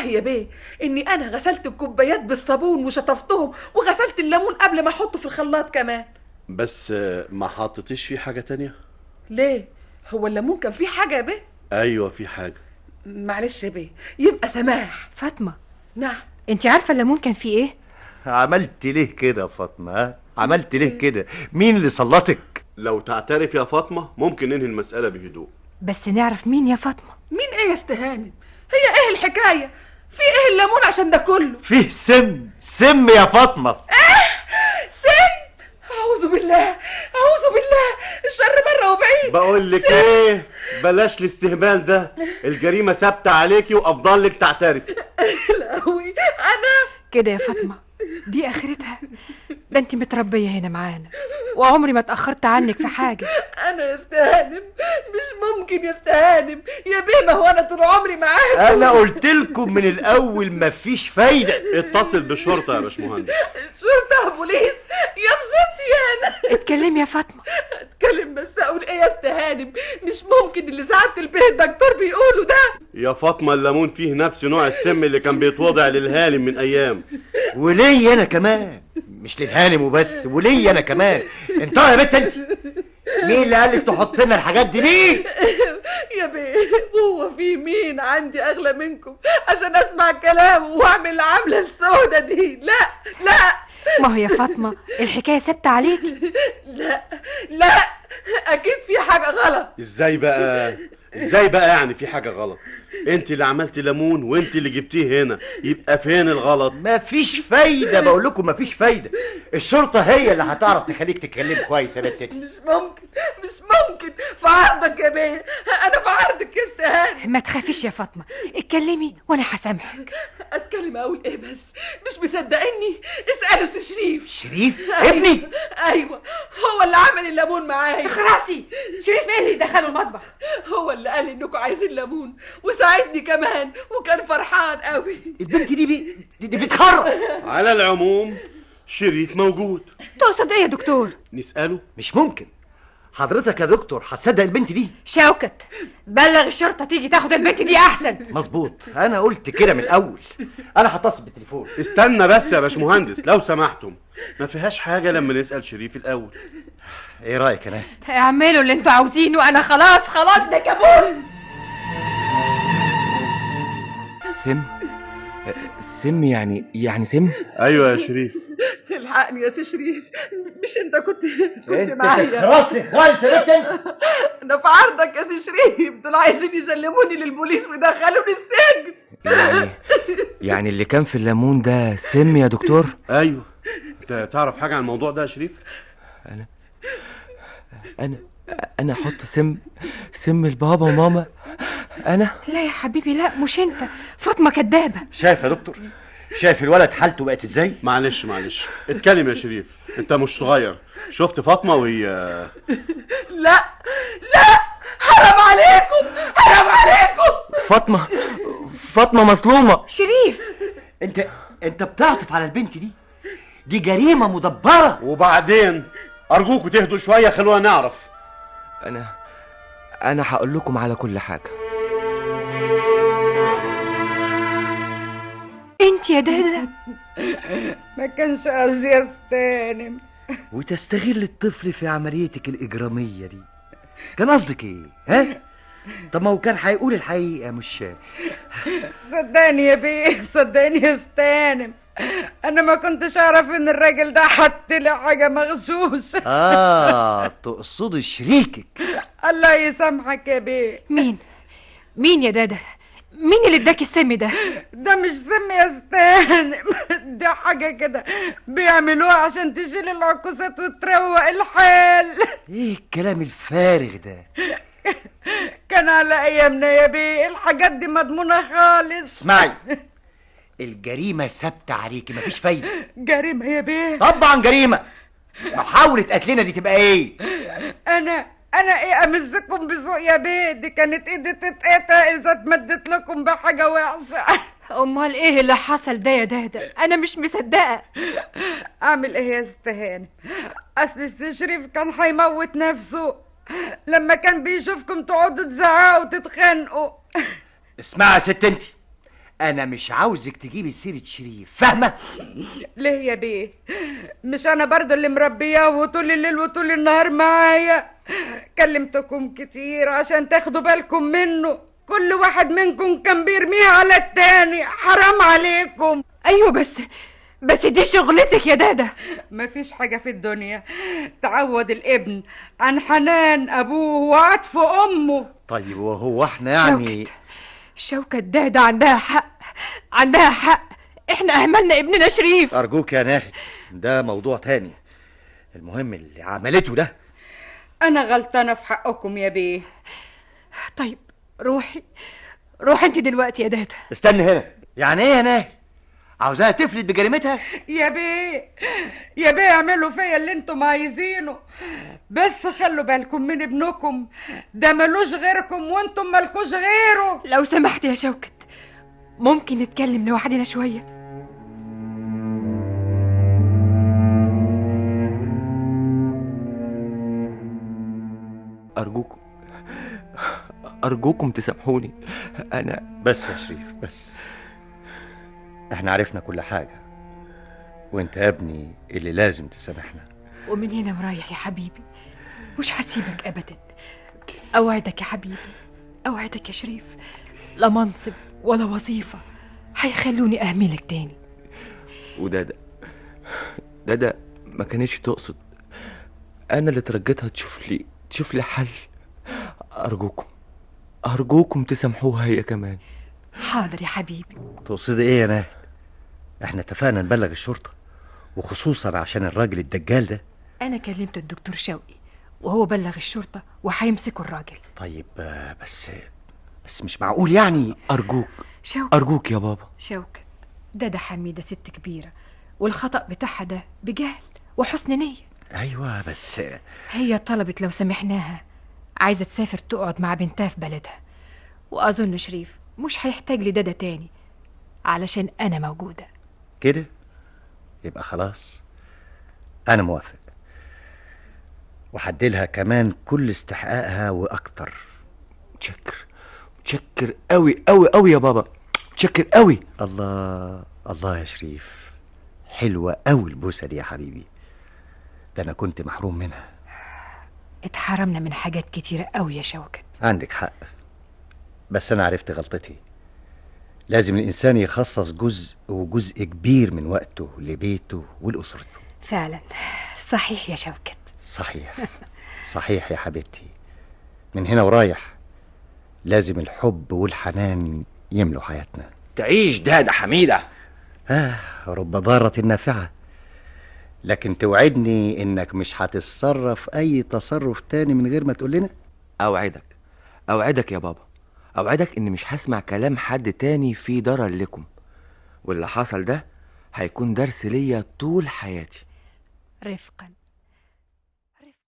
والله يا بيه اني انا غسلت الكوبايات بالصابون وشطفتهم وغسلت الليمون قبل ما احطه في الخلاط كمان. بس ما حطيتيش فيه حاجة تانية؟ ليه؟ هو الليمون كان فيه حاجة يا بيه؟ ايوه في حاجة. معلش يا بيه، يبقى سماح. فاطمة، نعم. انت عارفة الليمون كان فيه ايه؟ عملت ليه كده يا فاطمة؟ ها؟ عملت ليه كده؟ مين اللي سلطك؟ لو تعترف يا فاطمة ممكن ننهي المسألة بهدوء. بس نعرف مين يا فاطمة. مين ايه يا استهانم؟ هي ايه الحكاية؟ في ايه الليمون عشان ده كله؟ فيه سم يا فاطمة. سم؟ اعوذ بالله، اعوذ بالله، الشر بره وبعيد. بقول لك ايه، بلاش الاستهبال ده، الجريمة ثابتة عليكي وافضل لك تعترفي. لهوي انا كده يا فاطمة، دي اخرتها. ده انت متربية هنا معانا وعمري ما اتأخرت عنك في حاجة. انا يا استهانم، مش ممكن يا استهانم يا بيه، ما هو انا طول عمري معاكم. انا قلت لكم من الاول مفيش فايدة. اتصل بالشرطة يا باشمهندس. شرطة بوليس يا مصيبتي انا. اتكلمي يا فاطمة. اتكلم بس اقول ايه يا استهانم؟ مش ممكن اللي سعادة البيه الدكتور بيقوله ده. يا فاطمة الليمون فيه نفس نوع السم اللي كان بيتوضع للهانم من ايام. وليه انا كمان، مش للهانم وبس، وليه انا كمان. انت يا بنت انت، مين اللي قالك تحط لنا الحاجات دي؟ مين يا بيه، هو في مين عندي اغلى منكم عشان اسمع كلامه واعمل العملة السودة دي؟ لا لا. ما هو يا فاطمة الحكاية ثابتة عليكي. لا لا، اكيد في حاجة غلط. ازاي بقى يعني في حاجة غلط؟ انت اللي عملتي ليمون وانت اللي جبتيه هنا، يبقى فين الغلط؟ مفيش فايدة، بقول لكم مفيش فايدة. الشرطة هي اللي هتعرف تخليك تتكلم كويس يا بنت. مش ممكن في عرضك يا بيه، انا في عرضك يا استهان. ما تخافيش يا فاطمة، اتكلمي وانا هسامحك. اتكلم اقول ايه بس؟ مش مصدقني؟ اسألوا سي شريف. شريف ابني؟ ايوه، هو اللي عمل الليمون معايا. اخرسي. شريف ايه اللي دخله المطبخ؟ هو اللي قال انكم عايزين ليمون وساعدني كمان وكان فرحان قوي. البنت دي بتخرب. على العموم شريف موجود. تقصد ايه يا دكتور؟ نسأله. مش ممكن حضرتك يا دكتور هتصدق البنت دي؟ شوكت، بلغ الشرطة تيجي تاخد البنت دي احسن. مظبوط، انا قلت كده من الاول. انا هتصل بالتليفون. استنى بس يا باشمهندس لو سمحتم، ما فيهاش حاجة لما نسأل شريف الاول. ايه رايك؟ انا اعملوا اللي انتوا عاوزينه، انا خلاص ده كابول. سم يعني سم؟ ايوه يا شريف. الحقني يا سي شريف، مش انت كنت معايا؟ خلاص انت. انا في عرضك يا سي شريف، دول عايزين يسلموني للبوليس ويدخلوني السجن. يعني اللي كان في الليمون ده سم يا دكتور؟ ايوه. انت تعرف حاجة عن الموضوع ده يا شريف؟ انا احط سم البابا وماما؟ انا؟ لا يا حبيبي لا، مش انت. فاطمة كدابة. شايف يا دكتور؟ شايف الولد حالته بقت ازاي؟ معلش اتكلم يا شريف، انت مش صغير. شفت فاطمة وهي لا حرام عليكم. فاطمة مظلومة. شريف انت بتعطف على البنت دي جريمة مدبرة. وبعدين ارجوكوا تهدوا شوية، خلونا نعرف. انا هقول لكم على كل حاجة. انت يا دادا. ما كانش قصدي استانم. وتستغل الطفل في عمليتك الإجرامية دي. كان قصدك ايه؟ ها؟ طب ما هو كان هيقول الحقيقة. مش صدقني يا بيه، صدقني يا استانم، انا ما كنتش اعرف ان الراجل ده حط لي حاجة مغشوش. تقصد شريكك. الله يسامحك يا بيه. مين يا دادا؟ مين اللي اداك السم ده؟ ده مش سم يا استانم، دي حاجة كده بيعملوها عشان تشيل العكوسات وتروق الحال. ايه الكلام الفارغ ده؟ كان على ايامنا يا بيه الحاجات دي مضمونة خالص. اسمعي، الجريمة ثابتة عليكي، مفيش فايدة. جريمة يا بيه؟ طبعا جريمة. محاولة قتلنا دي تبقى ايه؟ انا ايه امسكم بذوق يا بيه؟ دي كانت ايدي تتقطع اذا اتمدت لكم بحاجة وحشة. امال ايه اللي حصل ده يا دادا؟ انا مش مصدقة. اعمل ايه يا استهانة؟ اصل السي شريف كان هيموت نفسه لما كان بيشوفكم تقعدوا تزعقوا وتتخانقوا. اسمعي يا ست انت، انا مش عاوزك تجيبي سيرة شريف، فاهمة؟ ليه يا بيه؟ مش انا برضو اللي مربياه وطول الليل وطول النهار معايا؟ كلمتكم كتير عشان تاخدوا بالكم منه، كل واحد منكم كان بيرميها على التاني، حرام عليكم. ايوه بس دي شغلتك يا دادا. مفيش حاجة في الدنيا تعود الابن عن حنان ابوه وعطف امه. طيب وهو احنا يعني شوكة دادا عندها حق، احنا اهملنا ابننا شريف. ارجوك يا ناهد، ده موضوع تاني. المهم اللي عملته ده. انا غلطانة في حقكم يا بيه. طيب روحي انت دلوقتي يا دادا. استني هنا، يعني ايه يا ناهد؟ عاوزاها تفلت بجريمتها؟ يا بيه اعملوا فيا اللي انتم عايزينه، بس خلوا بالكم من ابنكم، ده ملوش غيركم وانتم مالكوش غيره. لو سمحت يا شوكت، ممكن نتكلم لوحدنا شوية؟ أرجوكم تسامحوني. أنا بس يا شريف بس، احنا عرفنا كل حاجة، وانت يا ابني اللي لازم تسامحنا. ومن هنا ورايح يا حبيبي مش هسيبك أبدا، أوعدك يا حبيبي، أوعدك يا شريف، لا منصب ولا وظيفة هيخلوني أهملك تاني. ودادا ما كانتش تقصد، أنا اللي ترجيتها تشوف لي حل. أرجوكم تسامحوها هي كمان. حاضر يا حبيبي. تقصدي ايه يا ناهد؟ احنا اتفقنا نبلغ الشرطة، وخصوصا عشان الراجل الدجال ده. أنا كلمت الدكتور شوقي وهو بلغ الشرطة وهيمسكوا الراجل. طيب بس مش معقول يعني. أرجوك يا بابا. شوكت، دادا حميدة ست كبيرة، والخطأ بتاعها ده بجهل وحسن نية. ايوه بس هي طلبت لو سامحناها عايزة تسافر تقعد مع بنتها في بلدها، وأظن شريف مش هيحتاج لدادا تاني علشان أنا موجودة. كده يبقى خلاص، أنا موافق، وحدلها كمان كل استحقاقها وأكتر. متشكر أوي يا بابا، متشكر أوي. الله يا شريف، حلوة أوي البوسة دي يا حبيبي، ده أنا كنت محروم منها. اتحرمنا من حاجات كتيرة أوي يا شوكت. عندك حق، بس أنا عرفت غلطتي. لازم الإنسان يخصص جزء كبير من وقته لبيته ولأسرته. فعلا صحيح يا شوكت. صحيح يا حبيبتي. من هنا ورايح لازم الحب والحنان يملوا حياتنا. تعيش دادا حميدة. رب ضارة نافعة. لكن توعدني انك مش هتتصرف اي تصرف تاني من غير ما تقول لنا؟ اوعدك يا بابا، اوعدك اني مش هسمع كلام حد تاني في ضرر لكم، واللي حصل ده هيكون درس ليا طول حياتي. رفقا.